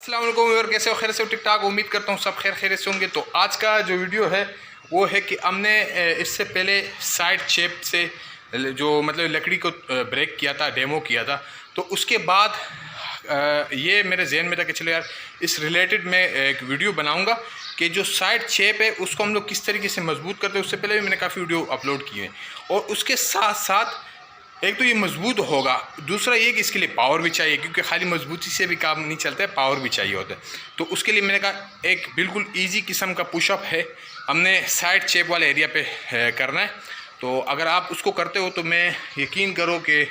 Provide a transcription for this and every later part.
अस्सलाम वालेकुम और कैसे हो? खैर से हो? ठीक ठाक, उम्मीद करता हूँ सब खैर खैर से होंगे। तो आज का जो वीडियो है वो है कि हमने इससे पहले साइड शेप से जो मतलब लकड़ी को ब्रेक किया था, डेमो किया था। तो उसके बाद ये मेरे जहन में था कि चलो यार इस रिलेटेड मैं एक वीडियो बनाऊंगा कि जो साइड शेप है उसको हम लोग किस तरीके से मजबूत करते हैं। उससे पहले भी मैंने काफ़ी वीडियो अपलोड किए हैं और उसके साथ साथ एक तो ये मजबूत होगा, दूसरा ये कि इसके लिए पावर भी चाहिए, क्योंकि खाली मजबूती से भी काम नहीं चलता है, पावर भी चाहिए होता है। तो उसके लिए मैंने कहा एक बिल्कुल इजी किस्म का पुशअप है, हमने साइड शेप वाले एरिया पे करना है। तो अगर आप उसको करते हो तो मैं यकीन करो कि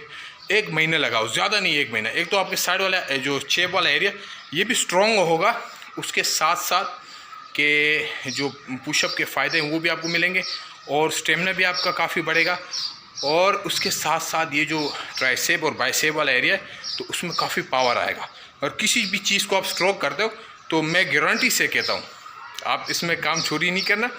1 महीना लगाओ, ज़्यादा नहीं 1 महीना। एक तो आपके साइड वाला जो शेप वाला एरिया ये भी स्ट्रॉन्ग होगा, उसके साथ साथ के जो पुशअप के फ़ायदे हैं वो भी आपको मिलेंगे और स्टेमिना भी आपका काफ़ी बढ़ेगा। और उसके साथ साथ ये जो ट्राइसेप और बाइसेप वाला एरिया है तो उसमें काफ़ी पावर आएगा। और किसी भी चीज़ को आप स्ट्रोक करते हो तो मैं गारंटी से कहता हूँ आप इसमें काम चोरी नहीं करना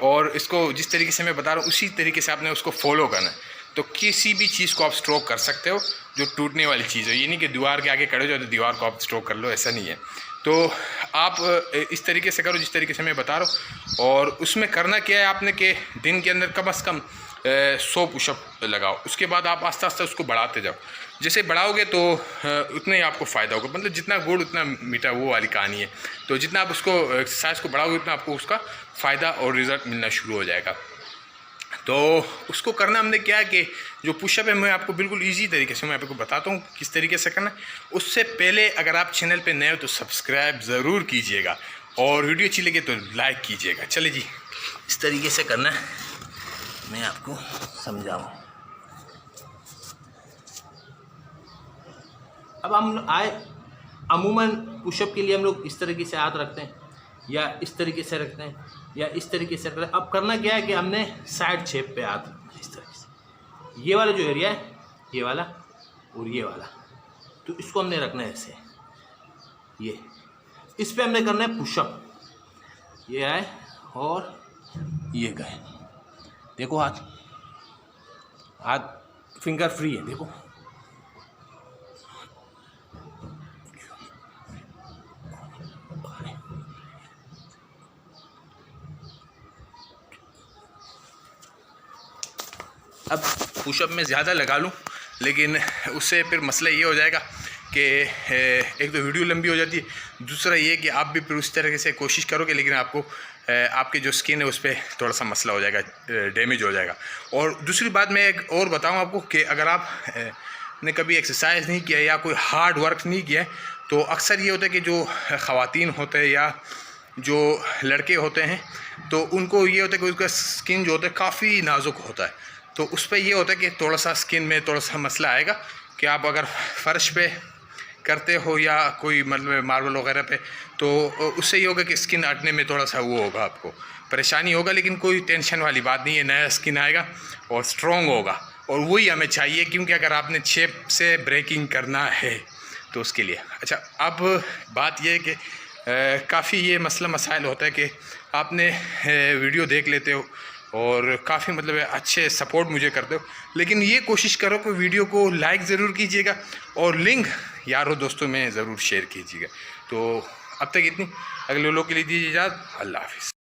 और इसको जिस तरीके से मैं बता रहा हूँ उसी तरीके से आपने उसको फॉलो करना है। तो किसी भी चीज़ को आप स्ट्रोक कर सकते हो जो टूटने वाली चीज़ है। ये नहीं कि दीवार के आगे खड़े हो जाओ तो दीवार को आप स्ट्रोक कर लो, ऐसा नहीं है। तो आप इस तरीके से करो जिस तरीके से मैं बता रहा हूँ। और उसमें करना क्या है आपने कि दिन के अंदर कम से कम 100 पुशअप लगाओ। उसके बाद आप आस्ते आस्ते उसको बढ़ाते जाओ। जैसे बढ़ाओगे तो उतना ही आपको फ़ायदा होगा। मतलब जितना गुड़ उतना मीठा, वो वाली कहानी है। तो जितना आप उसको एक्सरसाइज को बढ़ाओगे उतना आपको उसका फ़ायदा और रिज़ल्ट मिलना शुरू हो जाएगा। तो उसको करना हमने क्या है कि जो पुशअप है मैं आपको बिल्कुल इजी तरीके से मैं आपको बताता हूँ किस तरीके से करना है। उससे पहले अगर आप चैनल पे नए हो तो सब्सक्राइब ज़रूर कीजिएगा और वीडियो अच्छी लगे तो लाइक कीजिएगा। चलिए जी, इस तरीके से करना है, मैं आपको समझाऊँ। अब हम आए अमूमन पुशअप के लिए हम लोग इस तरीके से हाथ रखते हैं या इस तरीके से रखते हैं या इस तरीके से रखते हैं। अब करना क्या है कि हमने साइड शेप पे हाथ रखना है इस तरीके से। ये वाला जो एरिया है, ये वाला और ये वाला, तो इसको हमने रखना है ऐसे। ये इस पे हमने करना है पुशअप। ये आए और ये गए, देखो हाथ हाथ फिंगर फ्री है, देखो। अब पुशअप में ज़्यादा लगा लूँ लेकिन उससे फिर मसला ये हो जाएगा कि एक तो वीडियो लंबी हो जाती है, दूसरा ये कि आप भी फिर उस तरीके से कोशिश करोगे लेकिन आपको आपकी जो स्किन है उस पर थोड़ा सा मसला हो जाएगा, डैमेज हो जाएगा। और दूसरी बात मैं एक और बताऊं आपको कि अगर आप ने कभी एक्सरसाइज नहीं किया या कोई हार्ड वर्क नहीं किया है तो अक्सर ये होता है कि जो ख़वातीन होते हैं या जो लड़के होते हैं तो उनको ये होता है कि उसका स्किन जो होता है काफ़ी नाजुक होता है। तो उस पर ये होता है कि थोड़ा सा स्किन में थोड़ा सा मसला आएगा कि आप अगर फ़र्श पे करते हो या कोई मतलब मार्बल वगैरह पे तो उससे ये होगा कि स्किन हटने में थोड़ा सा वो होगा, आपको परेशानी होगा। लेकिन कोई टेंशन वाली बात नहीं है, नया स्किन आएगा और स्ट्रॉन्ग होगा और वही हमें चाहिए, क्योंकि अगर आपने शेप से ब्रेकिंग करना है तो उसके लिए। अच्छा, अब बात यह है कि काफ़ी ये मसला मसाइल होता है कि आपने वीडियो देख लेते हो और काफ़ी मतलब अच्छे सपोर्ट मुझे करते हो, लेकिन ये कोशिश करो कि वीडियो को लाइक ज़रूर कीजिएगा और लिंक यारों दोस्तों में ज़रूर शेयर कीजिएगा। तो अब तक इतनी, अगले लोगों के लिए दीजिए इजाज़त। अल्लाह हाफ़िज़।